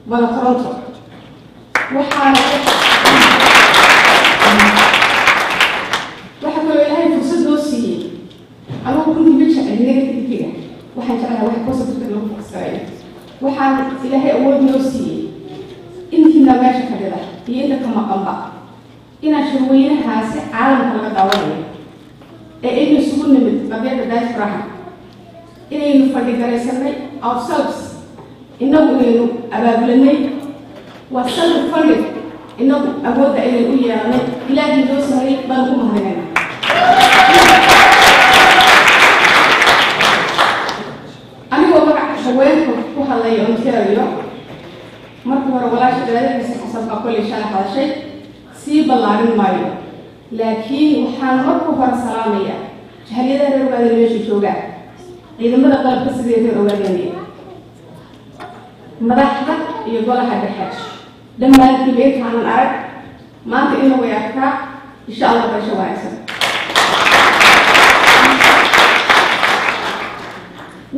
wada Toronto waxaana waxa kaloo ilaahay fursad loo siiyey anuu kunti ma jecel negative waxaan jeclahay wax positive lagu fasiray waxaan ilaahay awood loo siiyey intiina meesha fadhida iyo inta ka maqanba inaan shirweynahaasi caalamka laga daawanayo ee aynu isugu nimid qabyada diaspora inaynu fadhigaraysanay ourselves inagu inaynu abaabulanay waa self funded inagu awoodda aynu u yeelanay ilaahay loo sameeyay baan ku mahadinayna anigoo magaca haweenka ku hadlaya Ontario markii hore walaasha dhalashadiisa xasabka kulli shala hadashay sii ballaarin maayo laakiin waxaan markuu hore salaamaya jahaliyada reer Ogaadeen meesha jooga ciidamada qalabka sida reer Ogaadeen madaxda iyo golaha dhexe dhammaantiin beekaan arag maanta inuu yarka insha Allah basha wanaagsan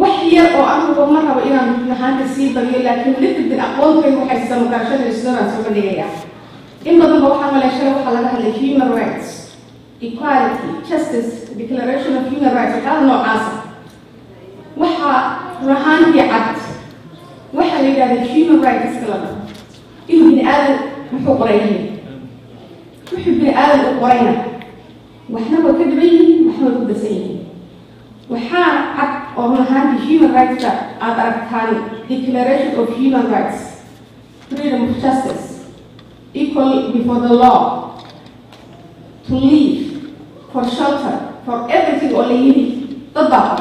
waxyar oo anigu ma rabo inaan naxanta sii bariyo laakiin lidid aqoontay waxay sameeyaan isdana soo dhigaya in badan waxa maleeshay waxa laga hadlay human rights equality justice declaration of human rights waxa noocaas waxa rahanti cad waxa la yiraahdo human rights kala in bini aadam wuxuu qorayaa wuxuu bini aadam u qorayna waxna waa ka dhibayn waxna waa ku dasayn waxa cad oo rahanti human rights aad aragtaan declaration of human rights freedom of justice equal before the law to live for shelter for everything or living تضبط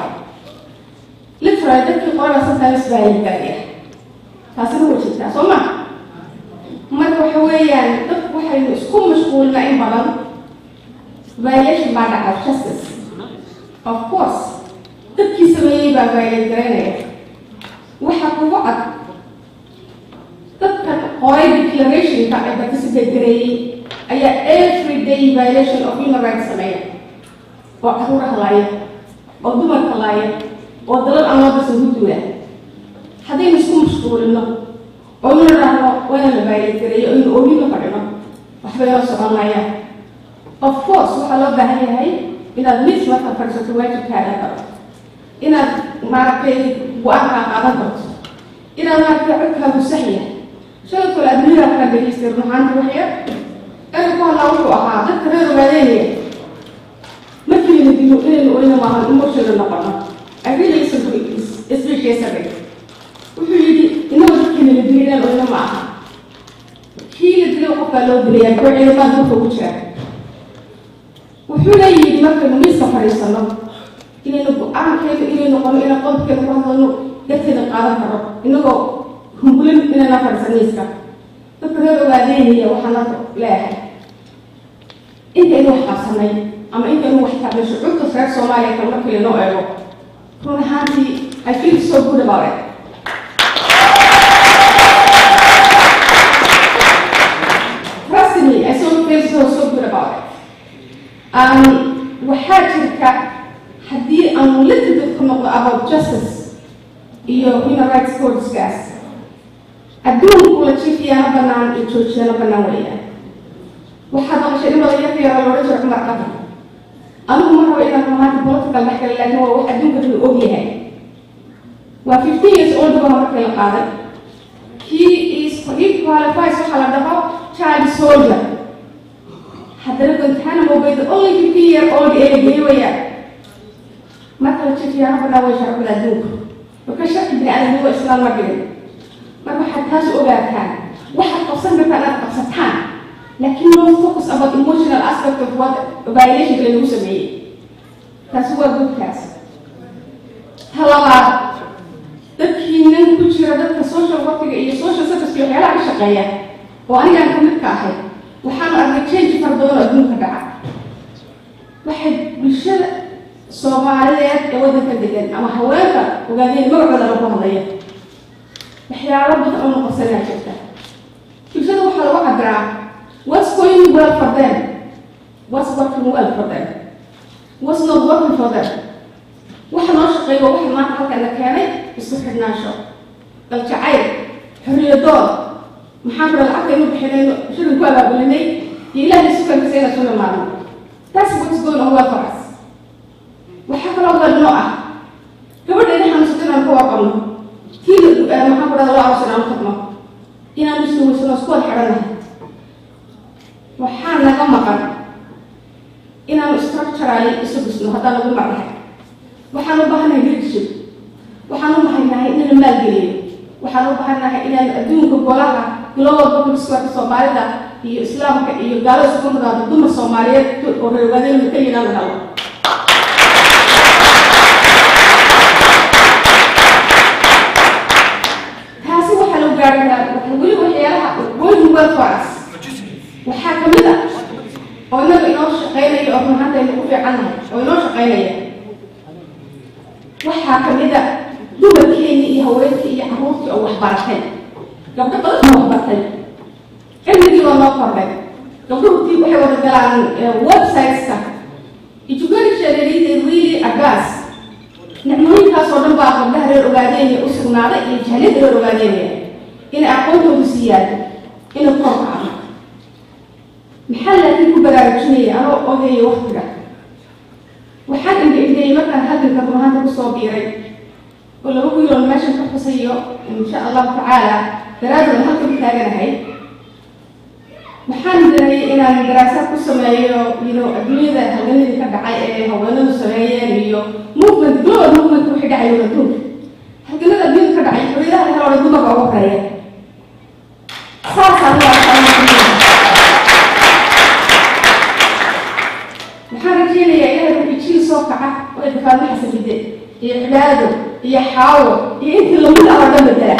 literally dadkii qorada sometimes baa yidhaahdaa taasina waa jirtaa soo ma marka waxa weeyaan dadku waxay isku mashquulna in badan violation baa dhaca justice of course dadkii sameeyay baa violate garanaya waxa kugu cad dadkan qoray declaration ka ay participate gareeyay ayaa everyday violation of human rights sameeya oo caruuraha laaya oo dumarka laaya oo dalal aan loo basan huduuda haddaynu isku mashquulino oo niraahno waana la violate gareeyo inuu oohin la fadhino waxbay la soconayaan of course waxaa loo baahan yahay inaad mid marka fadhiisato waajibkaaga qabo inaad maaragtay go-aankaa qaadan karto inaad maaragtay codkaagu sax yahay شلون الأدمير كان بيصير نحن وحيا أنا كمان أقول أها ذكر الوالدين ما في ندينه إنه إنه ما هو emotional نقطة أقول يسوي إسمه شيء سبب وفي إنه ذكر ندينه إنه معها هي اللي قالوا بريء كل ما تفوق شيء وحنا يجي مثلا ميسا فريسنا إنه أنا كيف إنه قام إنه قام كيف قام إنه يصير القرار كرر إنه هم كلهم إننا نفر سنيسكا تقدر بعدين هي وحنا لا أنت إنه حصلني أما أنت إنه حتى شعور تصير سومالي كمان كل نوع له كون هذه I feel so good about it trust me I feel so good about it وحاجة حدي أنا little bit about justice iyo human rights courts gas أدون كل شيء فيها بنان يتوجه بنان وياه وحدا شيء ما يفير ولا رجع مرقبة أنا مرة إذا كمان political محكمة لأنه هو واحد يمكن يقولها و 15 years old هو مركز القاضي he qualifies على دفع child soldier حتى لو كنت أنا موجود only 15 year old age وياه ما كل شيء فيها بنان ويشرب الأدون وكشف ابن آدم هو إسلام مرجع ما حدهاش أوجاتها واحد قصة مثلا قصتها لكن no focus about emotional aspect of what violation اللي نسميه تسوى good case هلا تكينن كتير ده social work إيه social service في حياة الشقية وأنا كنت كاحد وحنا أرجع change فردونا بدون كذا واحد بالشدة صوماليات يودي كذا أما هواك وقاعدين مرة على بعضية إحنا ربنا أول قصنا شفته كيف شنو حلو قدرة what's going well for them what's working well for them what's not working for them وإحنا نشقي وإحنا ما نحكي أنا كاري بس إحنا نشق الجعير حرية دور محاضرة العقل إنه بحنين شنو نقول أقولني إلهي سكان كسينا شنو معنا that's what's going on for us وحكى له قال نوع قبل إن إحنا نسوينا القوة قلنا كيل محاضرة الله عشان نخدمه إنا نسوي سكون حرنا وحنا كم إنا نستركتر عليه إسقسنا هذا نقول معه وحنا بحنا يرجع وحنا بحنا إن المال قليل وحنا بحنا إن الدين كبلاها global public service Somalia iyo Islaamka iyo gaalada isku madaada dumar Soomaaliyeed oo reewadeen ka yiraahdo hal taasi waxa loo gaaraa waxa wali waxyaalaha weyn uga faras waxa kamid ah oo inoo shaqeynaya oo maanta inuu ku fiicanahay oo inoo shaqeynaya waxa kamid ah dumarkeena iyo haweenka iyo carruurta oo wax baratay gabdho badan oo waxbartay cilmigii waa noo kordhay gabdhuhii waxay wada galaan websiteska education really agas nicmooyinkaas oo dhan baa gabdhaha reer ogaadeenaya u sugnaaday iyo jahliyadda reer ogaadeenaya inay aqoontoodu siiyaan inay kor kacdo maxaa laakiin ku baraarujinaya anoo ogeeya waqtiga waxaan indhindhiyey markaan halganka rumahaanta kusoo biiray oo laba wiiloon meeshan ka xusayo insha allahu tacaala daraadooda halkan taaganahay waxaan dareeyay inaan daraasad ku sameeyo adduunyada halganadii ka dhacay ee haweenadu sameeyeen iyo movement global movement wixii dhacay adduunka halganada adduunka ka dhacay xorriyadaha la helo dumarka ugu horeeya saasaan waxaan rajeynayaa ilaahay ruuxii jiil soo kaca oo ay kafaadma xasabide iyo cibaado iyo xaawo iyo intii lamid ah oo dhan bedela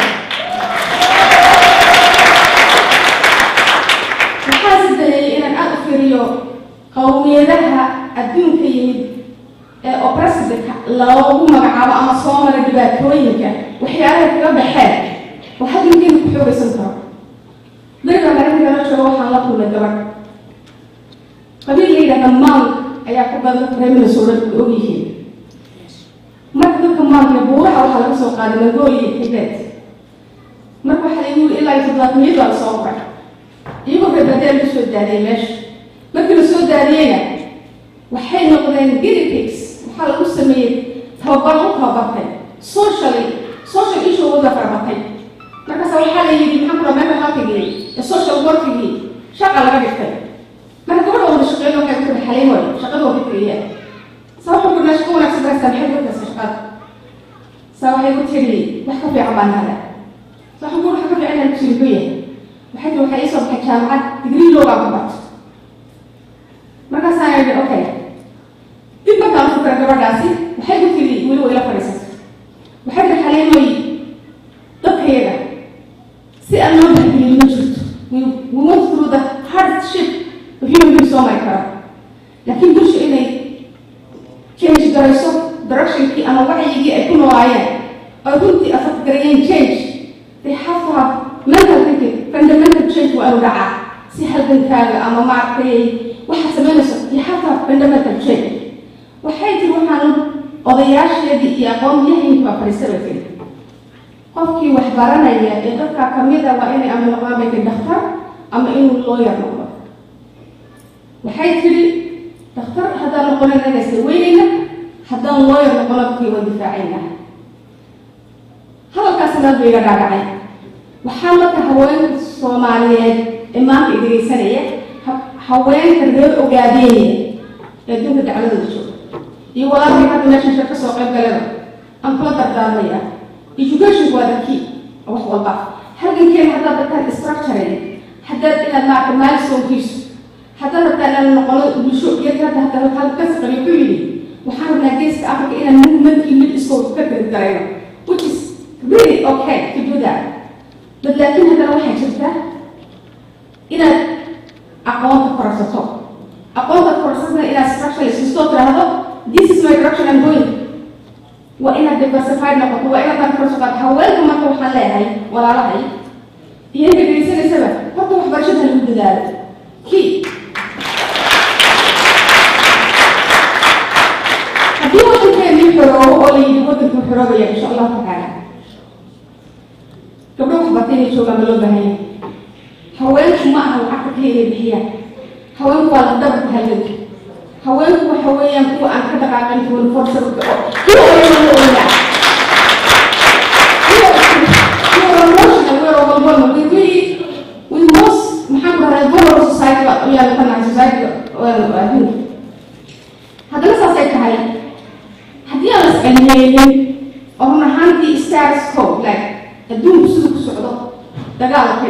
qowmiyadaha adduunka yimid ee oppressiveka loogu magacaabo ama soo mara dhibaatooyinka waxyaalaha kaga baxeen oo hadalkeena ku xoogaysan karo beriga maraykanka jooga waxaan la kulmay gabadh qabiil la yidhahda maank ayaa ku badan reer minnesota og yihiin marka dadka maanka buuraha waxaa laga soo qaaday mongolia iyo tibet marka waxaa lagu yiri ilaa 700 baa soo qoray iyagoo reebadeen la soo daadiyay meesha markii la soo daadiyayna waxay noqdeen guinea pigs waxaa lagu sameeyey tababar u tababartay social issue wada farbatay markaas waxaa la yidhi maxaa kula meesha halkigii ee social workigii shaqa laga dhigtay marka gabadha wada shaqeyn waxay ku dhaxaleen way shaqada waa fikriyeen sababta ku nash kuna sabab samxay dadka shaqada sababay ku tiri wax ka fiican baan hada saxan ku wax ka fiican aan jirin waxay soo baxay jaamacad degree looga qabato markaas ayay okay dib ma taan fikra gabadhaasi waxay ku tiri weli way la fadhiisatay waxay dhaxaleen way dadkeeda si aan loo bixin ma jirto we went through the hardship of human being so much laakiin dusha inay change garayso directionkii ama wacyigii ay ku noolaayeen oo runtii asad garayeen change they have to have mental thinking fundamental change waa inuu dhacaa si halgankaaga ama maaragtay waxa sameynayso you have to have fundamental change waxay tiri waxaan odayaasheedii iyo aqoon-yahankii baa fadhiistay bay tiri qofkii wax baranaya ee dadka kamid ah waa inay ama noqdaan bay tiri dhakhtar ama inuu lawyer noqdo waxay tiri dhakhtar haddaan noqonin inaga isla weynayna haddaan lawyer noqono dadkii waa difaacayna hadalkaas inaad bay iga dhaadhacay waxaan marka haweenka Soomaaliyeed ee maanta dhegeysanaya haweenka reer ogaadeenaya ee dunka dacwadooda jooga iyo walaalkay hadda meeshan shirka soo qayb galada aan kula dardaarmaya education waa the key wax walba halgankeena haddaad dadkaan structure haddaad inaad maarka milestonekiisu haddaad rabtaan inaan noqono bulsho iyada hadda ka saqariyo ku yidhi waxaan rabnaa geeska africa inaan movementkii mid iskoo ka gargarayno which is really okay to do that but laakiin haddana waxay jirtaa inaad aqoonta korsato inaad structuralist istoo tiraahdo this is my direction I'm going waa inaad diversified noqoto waa inaad korsato haweenka marka waxaan leeyahay walaalahay iyo inka geysanaysaba horta waxbarashada lagu dadaalo kii haddii wadankeennii xoroobo oo la yidhi wadanku xoroobaya insha allahu tacaala gabdho waxbartay inay joogaan loo baahan yahay haweenku ma aha lacagta kaliya inay bixiyaan haweenku waa lafdhabarka halganka haweenku waxa weeyaan kuwa aan ka dhaqaaqin kuwan forsadka oo kuwa ooyaa we most maxaan ku dhahay vulnerable society ayaa ka nahay society adduunka haddana saasay tahay haddii aan is cilmiyeynin oo run ahaantii status quo like adduunku siduu ku socdo dagaalka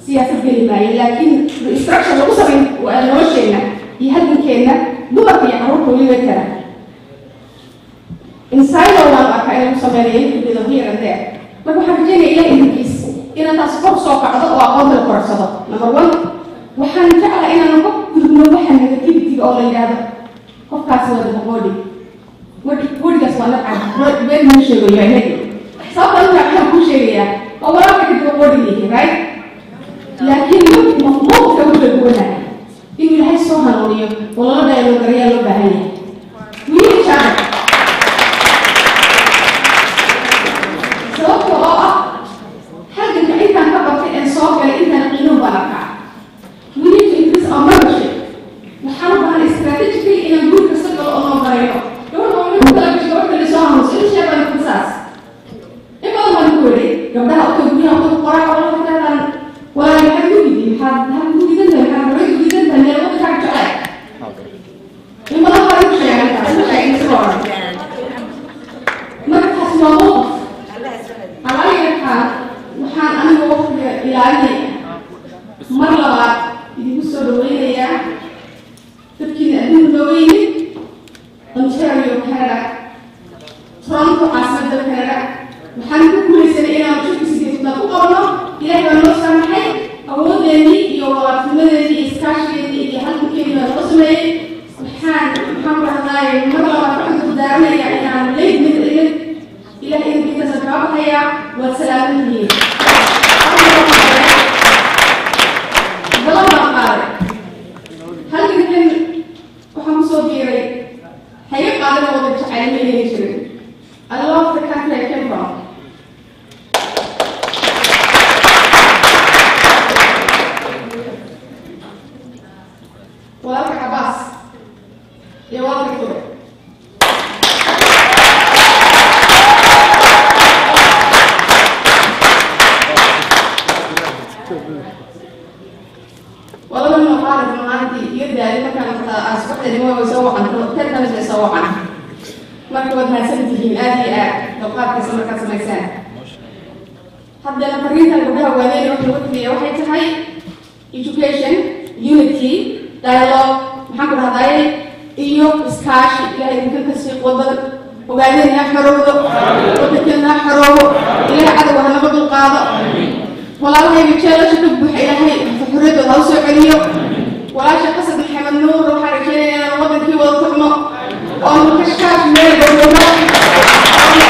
siyaasad geli maayo laakiin restructure lagu samayn nolosheenna iyo halgankeenna dumarka iyo carruurta weliba kara insaydo waan arkaa in lagu sameynayo inta here and there marka waxaan rajeynaya ilaah idinkiis inaan taas kor soo kacdo oo aqoonta la korarsado number one waxaan jeclahay inaan ka gudubno waxa negativity-ga oo la yidhaahdo qofkaasi waa dabaqoodhi wadigaas waa nabcad been ma sheegayo inaga sababta inta waxaan kuu sheegayaa oo walaalka ka dabaqoodhi yihi right laakiin mafmuudka u kala duwanahay inuu ilaahay soo hanuuniyo oo lala dhayo garayaa loo baahan yahay wiil jacab sababta oo ah halganka intaan ka bartay ee soo galay intaan qiino baan arkaa we need to increase our membership waxaan u baahan strategically inaan guur kasta galo oo noo barayno gabadha waa mid kala gasho gabadha la soo hanuunso in sheegaan kusaas in badan baan ku weri gabdhaha uka guryaha uka qoraa oo la hadaan walaa maxaad ku gidi maxaad ku gidantahay maxaad horay ku gidantahay meel wada kaa jeclay in badan baa ku sheegan markaas waa qof waxaan aniga waqtiga ilaalinaya mar labaad idinku soo dhaweynayaa dadkiina adduunka looga yimid Ontario Canada Toronto caasimada Canada waxaan ku guulaysanay inaan shirkiisa ku qabno ilaahay baa noo saamaxay awoodeennii iyo walaaltinimadeennii iyo iskaashigeennii iyo halgankeennii baa noo sameeyey waxaan ku hadlaay mar labaad waxaan ku daaranaya inaan leyd mid ilaahay idinkiisa kaa baxaya waad salaamantihiin ballan baan qaaday halgankan waxaan kusoo biiray haye qaadana wada jacayl ma yeeli jirin I love the country I came from walaalka Cabaas iyo walaalka Kure والله ما قارن معاندي يبدا لما كان اصبحت اللي هو يسوق عن كان يسوق عنه ما كنت ما سنتين ادي لو قارن سمك سميسان حتى لما قريت الجواب وين وقت لي waxay tahay education unity dialogue maxaa ku dhahday iyo iskaashi ilaahay idinka ka sii qodad ogaadeen xaroodo wadakana xaroodo ilaahay cadawga nabad u qaado walaalhay jeelasha ka buuxay ilaahay xurriyada loo soo celiyo walaasha qasad maxamed nuur waxaa rajeynaya inaan wadankii wada tagno oo ka shaqeeyo meel dowladda